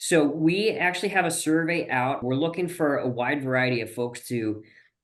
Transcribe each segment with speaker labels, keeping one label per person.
Speaker 1: So we actually have a survey out. We're looking for a wide variety of folks to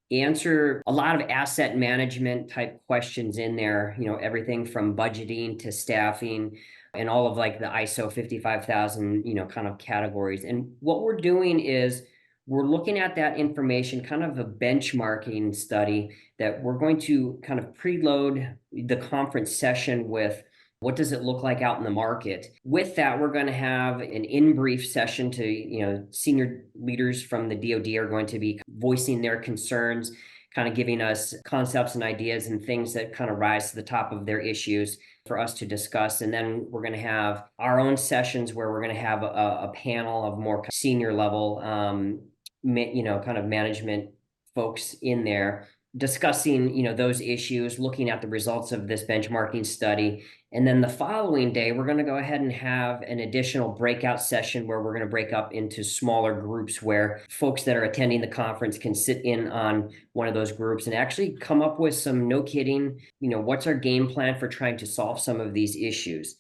Speaker 1: answer a lot of asset management type questions in there, everything from budgeting to staffing and all of like the ISO 55,000, kind of categories. And what we're doing is we're looking at that information, kind of a benchmarking study that we're going to kind of preload the conference session with. What does it look like out in the market? With that, we're going to have an in-brief session to, senior leaders from the DoD are going to be voicing their concerns, kind of giving us concepts and ideas and things that kind of rise to the top of their issues for us to discuss. And then we're going to have our own sessions where we're going to have a panel of more senior level, kind of management folks in there discussing those issues, looking at the results of this benchmarking study. And then the following day, we're going to go ahead and have an additional breakout session where we're going to break up into smaller groups where folks that are attending the conference can sit in on one of those groups and actually come up with some, no kidding, what's our game plan for trying to solve some of these issues.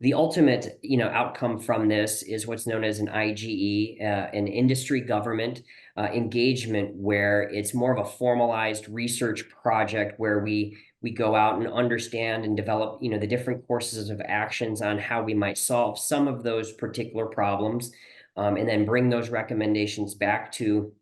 Speaker 1: The ultimate, outcome from this is what's known as an IGE, an industry government engagement, where it's more of a formalized research project where we go out and understand and develop, the different courses of actions on how we might solve some of those particular problems, and then bring those recommendations back to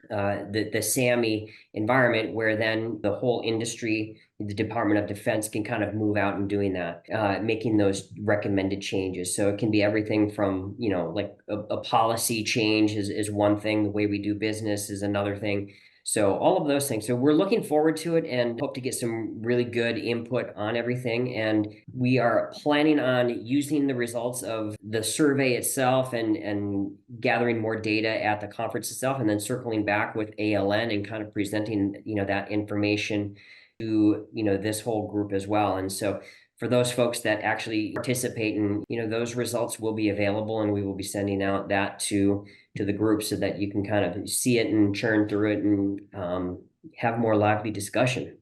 Speaker 1: the SAMI environment, where then the whole industry, the Department of Defense, can kind of move out and doing that, making those recommended changes. So it can be everything from, like a policy change is one thing, the way we do business is another thing. So all of those things. So we're looking forward to it and hope to get some really good input on everything. And we are planning on using the results of the survey itself and gathering more data at the conference itself, and then circling back with ALN and kind of presenting, that information to, this whole group as well. And so for those folks that actually participate in, those results will be available, and we will be sending out that to the group so that you can kind of see it and churn through it and have more lively discussion.